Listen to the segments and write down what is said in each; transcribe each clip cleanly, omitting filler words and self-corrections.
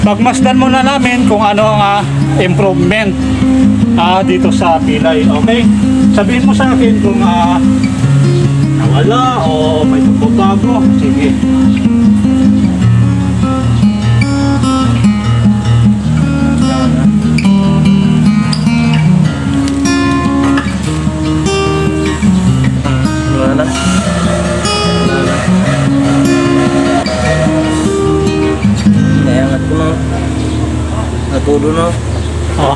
Pagmasdan muna namin kung ano ang improvement dito sa pilay. Okay? Sabihin mo sa akin kung nawala o may pagbabago. Sige. Wala na. Nayangat ko na. Natulo na. Oh.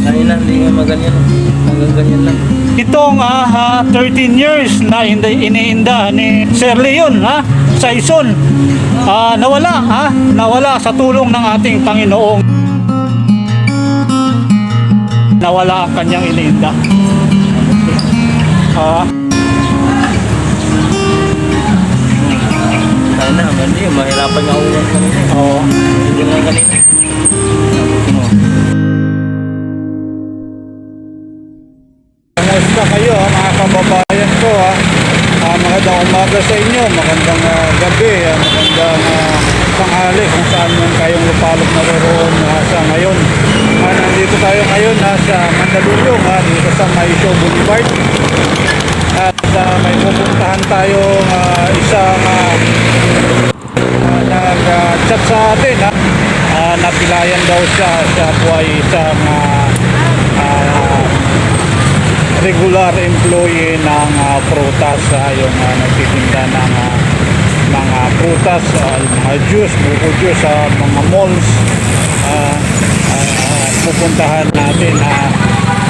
Kanina hindi nga maganyan. Hanggang ganyan lang. Itong 13 years na iniinda ni Sir Leon Saison, nawala sa tulong ng ating Panginoong. Nawala ang kanyang iniinda. Sana, hindi. Mahirapan nga ako kanina. Oo. Hindi lang kanina. Kamusta kayo mga kababayan ko magandang umaga sa inyo, magandang gabi, magandang tanghali kung saan man kayong lupalop naroon sa ngayon. Nandito tayo ngayon sa Mandaluyong dito sa Maisyo Boulevard at may pupuntahan tayo isang nag-chat sa atin napilayan daw siya po ay isang regular employee ng prutas, yung nagtitinda ng mga prutas, mga juice, buko juice sa mga malls. Pupuntahan natin.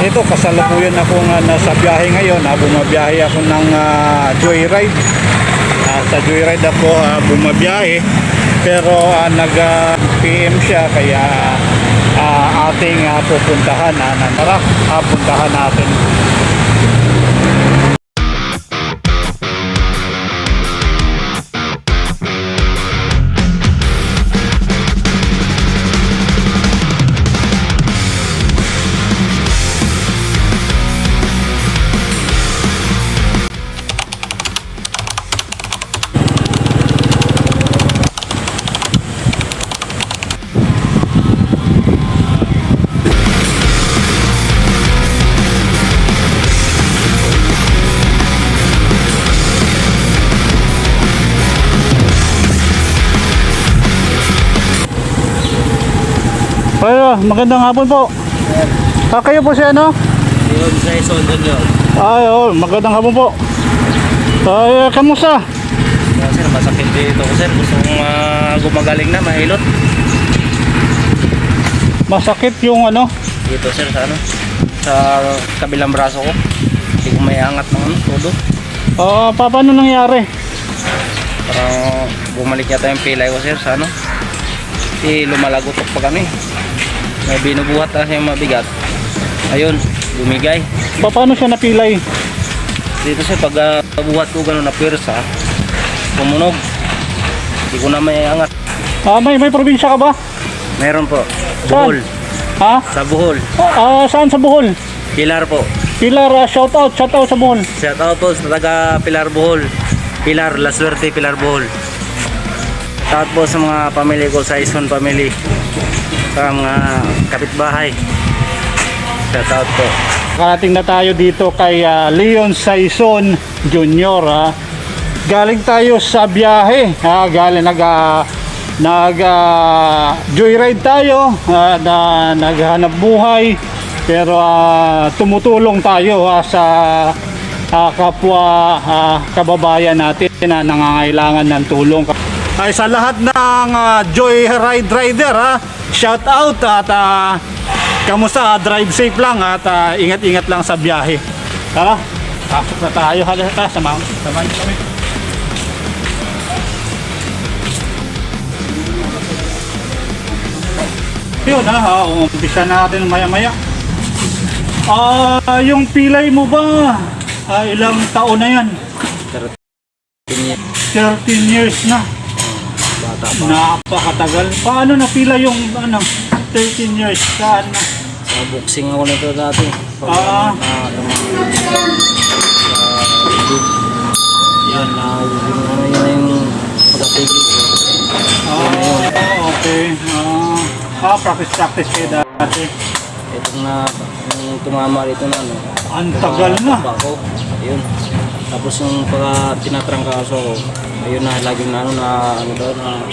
Ito, kasalukuyan ako nasa biyahe ngayon. Bumabiyahe ako ng joyride. Sa joyride ako bumabiyahe. Pero nag-PM siya kaya ating pupuntahan. Tara, puntahan natin. Magandang hapon po. Kayo po si ano? Yun, sa Isondon yun. Magandang hapon po. Kamusta? Sir, masakit dito ko sir. Gusto kong gumagaling na, mahilot. Masakit yung ano? Dito sir, sa ano? Sa kabilang braso ko. Hindi ko may angat ng todo. Paano nangyari? Parang bumalik yata yung pilay ko sir, sa ano? Lumalagotok pa kami. May binubuhat kasi yung mabigat. Ayun, bumigay. Paano siya napilay? Dito sir, pag buhat ko gano'n na pwersa, tumunog. Hindi ko na may angat. May probinsya ka ba? Meron po. Saan? Bohol. Sa Bohol. Saan sa Bohol? Pilar po. Pilar, shout out sa Bohol. Shout out po sa taga Pilar Bohol. Pilar, La Suerte, Pilar Bohol. Shout out po sa mga pamilya ko sa Ison family. Sa mga kapitbahay. Shout out po. Karating na tayo dito kay Leon Saison Jr. Galing tayo sa biyahe. Galing joyride tayo, naghanap buhay, pero tumutulong tayo sa kapwa kababayan natin na nangangailangan ng tulong. Ay sa lahat ng joyride rider, shout out at kamusta, drive safe lang at ingat-ingat lang sa biyahe. Tara, pasok na tayo. Halika, samahan kami. Yun umpisa natin maya-maya. Yung pilay mo ba, ilang taon na yan? 13 years na. Bata pa. Napakatagal. Paano napila yung 13 years? Saan na? Sa boxing ako nito dati. Yan, yun yung pagkatigil ko. Okay. Practice kayo dati. Itong na, yung tumama rito na ano. Ang tagal na. Ako, ayun. Tapos yung pagka tinatrangkaso ko, ayun na, laging na ano daw na.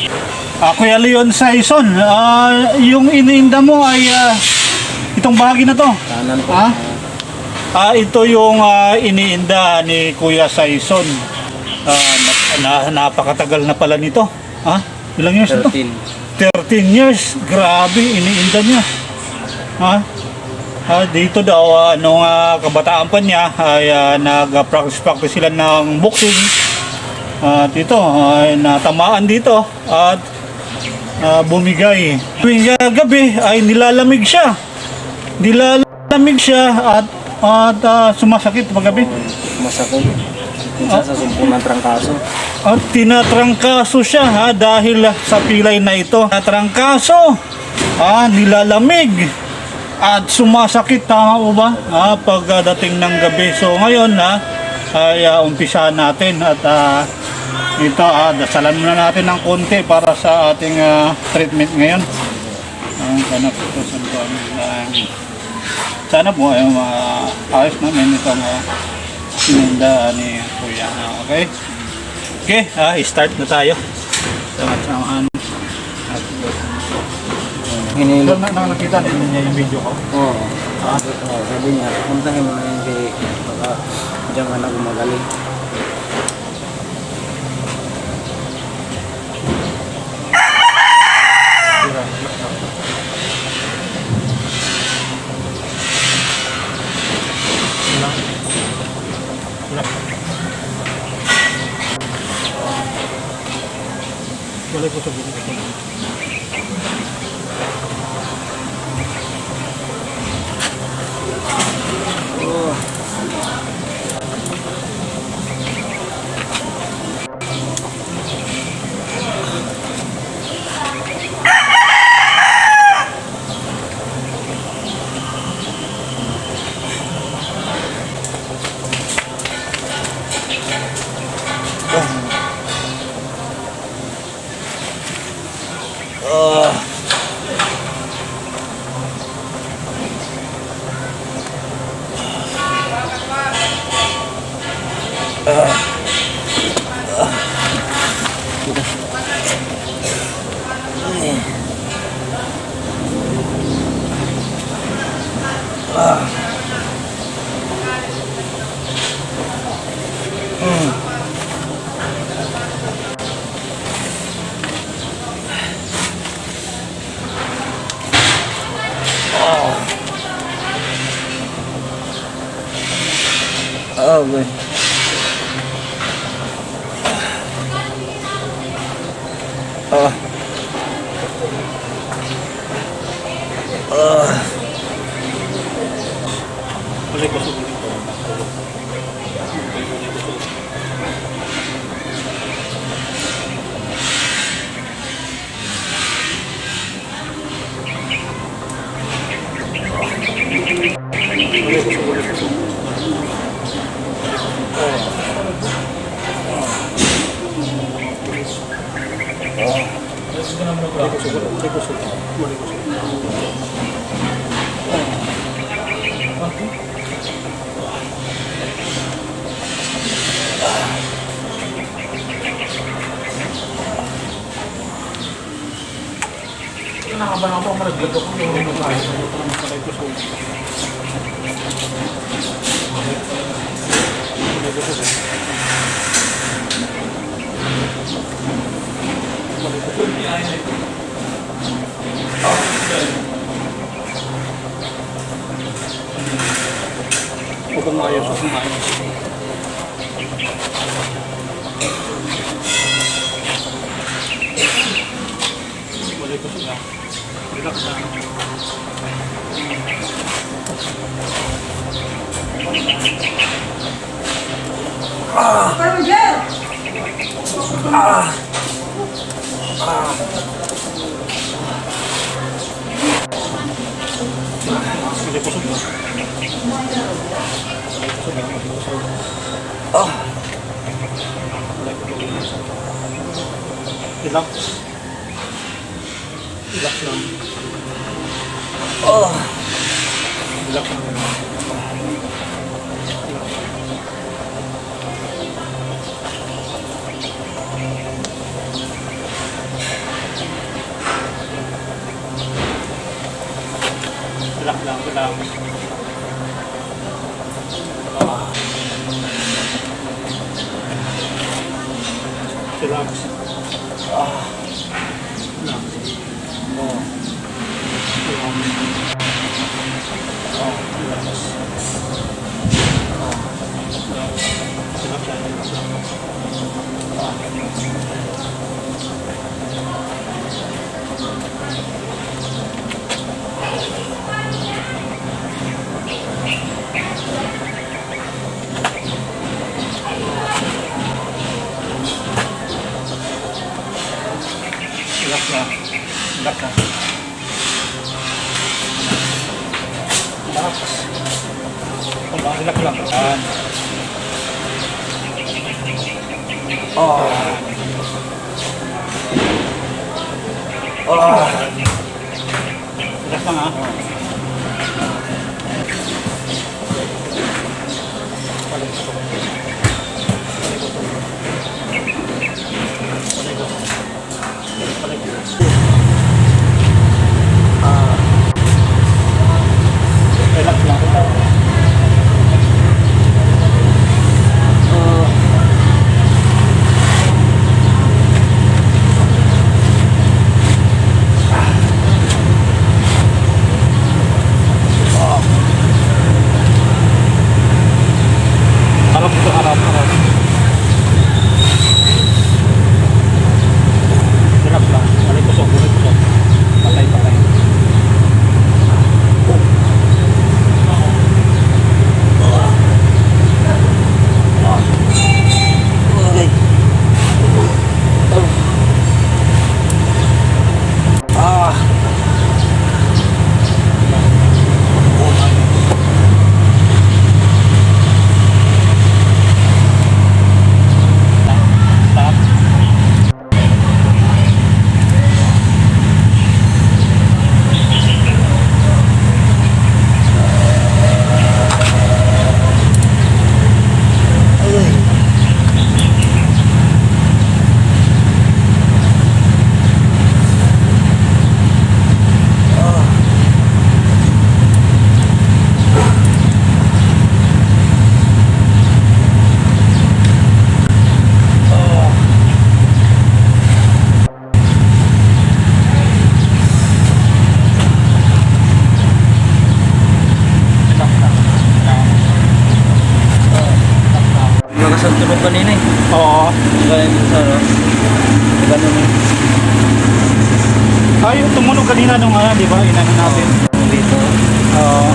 Kuya Leon Saison, yung iniinda mo ay itong bahagi na to. Kanan po. Ito yung iniinda ni Kuya Saison. Napakatagal na pala nito. Ilang years ito? 13 years. Grabe, iniinda niya. Dito daw, nung kabataan pa niya, ay nag-practice sila ng boxing. At ito, ay natamaan dito at bumigay. Tuwing gabi ay nilalamig siya. At sumasakit paggabi. Masakit. Minsan sa sumpong ng trangkaso. At tinatrangkaso siya dahil sa pilay na ito. Trangkaso, nilalamig at sumasakit, tama po ba? Pagdating ng gabi. So ngayon ay umpisahan natin at ito, dasalan muna natin ng konti para sa ating treatment ngayon. Sana po ay ayos namin itong sininda ni Kuya. Okay, start na tayo. Sama-samaan. Hinilip. Nakakita niya yung video ko? Oo. Sabi niya, puntahin mo na yun kay baka diyan ka na gumagaling. Wala ko sa video ko. Okay. Wala ko sa video ko. Nakabang ako, malaglag ako yung ano tayo. Huwag maayos, huwag maayos. Balik ko sila. Relax na. Balik ko sila. Relax. Relax lang. Oh. Relax lang. Relax lang, relax. Relax. Relax lang. Relax lang. Relax. Relax lang. Yan. Oh. Oh. Relax lang ha. Relax lang. Harap ito, harap, harap. Relax lang. Balik kusog, balik kusog. Patay, patay. Okay. Ah. Stop. Lakas ang tunog kanina eh. Oo. Kaya dito sa ano. Ganun eh. Ay, tumunog kanina nung di ba? Inano natin. Dito. Oo.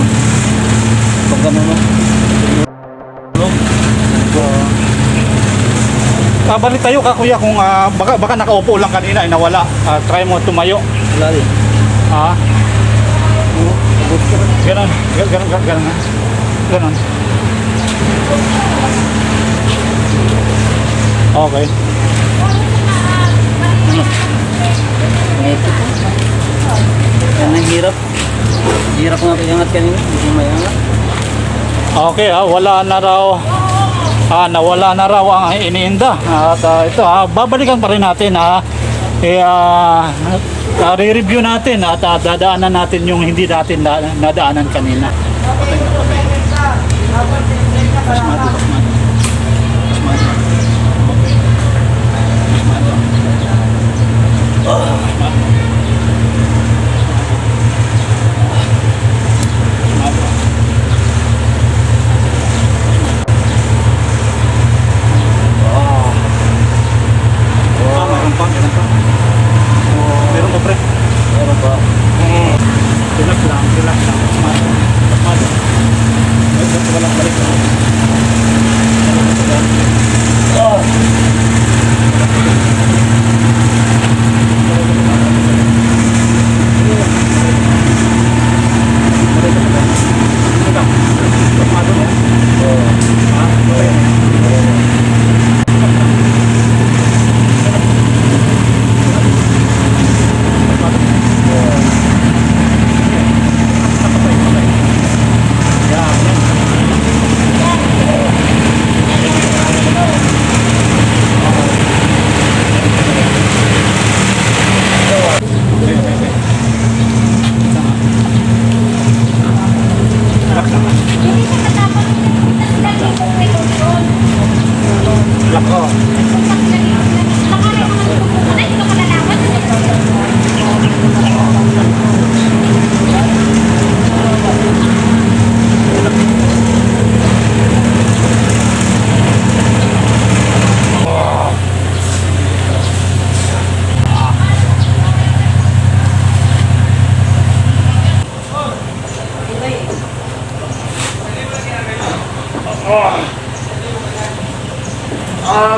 Pag ganun no. Tunog. Balik tayo ka kuya kung baka nakaupo lang kanina ay nawala. Try mo tumayo. Wala din. Ah, Abot ka ba? ganon. Ganon. Ganon. Okay. Ano? Ngipit. Yan ang hirap. Hirap nga iangat kanina. Hindi may angat. Okay, wala na raw. Nawala na raw ang iniinda. At ito, babalikan pa rin natin re-review natin at dadaanan natin yung hindi natin nadaanan kanina. Meron pa. Meron pa pre. Meron pa. Relax lang. Pasmado. Walang balik.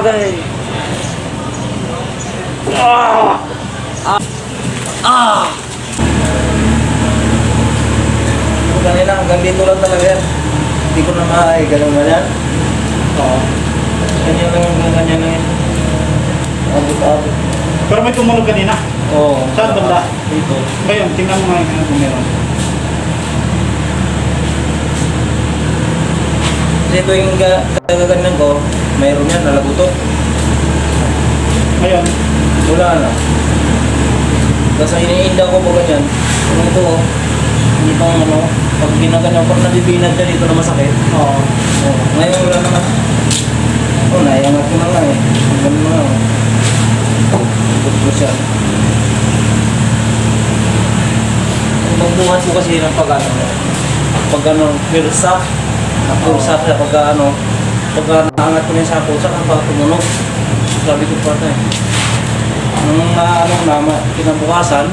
bagay. Kanina, hanggang dito lang talaga yan. Hindi ko na maay, ganun na yan. Oo. Ganyan lang hanggang ganyan lang yan. Abot-abot. Pero may tumunog kanina. Oo. Saan banda? Dito. Ngayon, tingnan mo nga kung meron. Kasi tuwing kagaganyan ko, mayroon yan, nalagutok. Ngayon, Wala na. Kasi iniinda ko po ganyan. Ano ito oh. Hindi pang ano, pag ginaganyan, pag nabibinad ka dito na masakit. oo. Oh, ngayon wala naman. Oh, naiangat ko na nga eh. Ganun na lang. Ikot ko siya. Ang pagbuhat ko kasi ng pag ano, pursa. Pursa siya pag ano, pag naangat ko na yung sako, saka pag tumunog. Sabi ko pa tayo. Nung kinabukasan,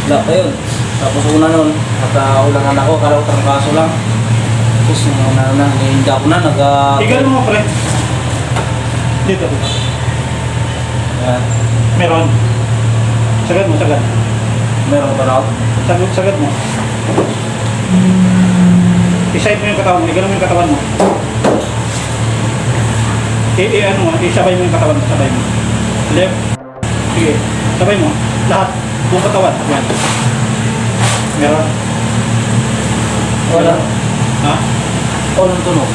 wala pa yun. Tapos una nun, ulangan ako, kala ko trangkaso lang. Tapos hindi ako na, Tignan mo, pre. Dito. Meron. Sagad mo, sagad. Meron ba raw? Sagad mo. I-side mo yung katawan mo. Igano mo yung katawan mo. Ano mo, isabay mo yung katawan mo. Sabay mo. Left. Sige. Sabay mo. Lahat. Buong katawan. Yan. Meron. Wala. Ha? Walang tunog.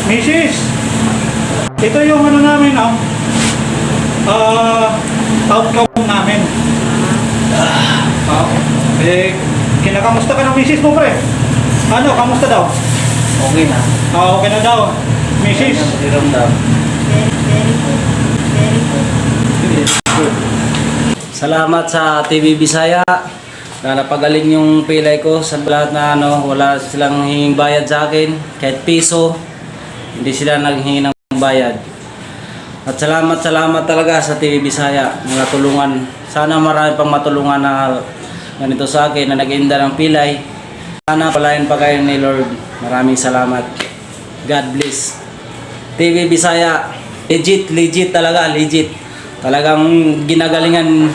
Mrs. Ito yung ano namin, outcome namin. Kinakamusta ka ng misis mo, pre? Ano, kamusta daw? Okay na. Okay na daw. Misis. Hiramdam. Salamat sa TV Bisaya na napagaling yung pilay ko sa lahat na wala silang hinging bayad sa akin kahit piso, hindi sila naghingi ng bayad. At salamat talaga sa TV Bisaya na natulungan. Sana marami pang matulungan na ganito sa akin na nag-inda ng pilay. Sana palayan pa kayo ni Lord. Maraming salamat. God bless. TV Bisaya, legit talaga, legit. Talagang ginagalingan.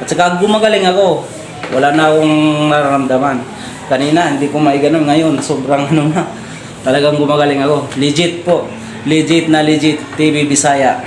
At saka gumagaling ako. Wala na akong nararamdaman. Kanina, hindi ko maiganon. Ngayon, sobrang na. Talagang gumagaling ako. Legit po. Legit na legit. TV Bisaya.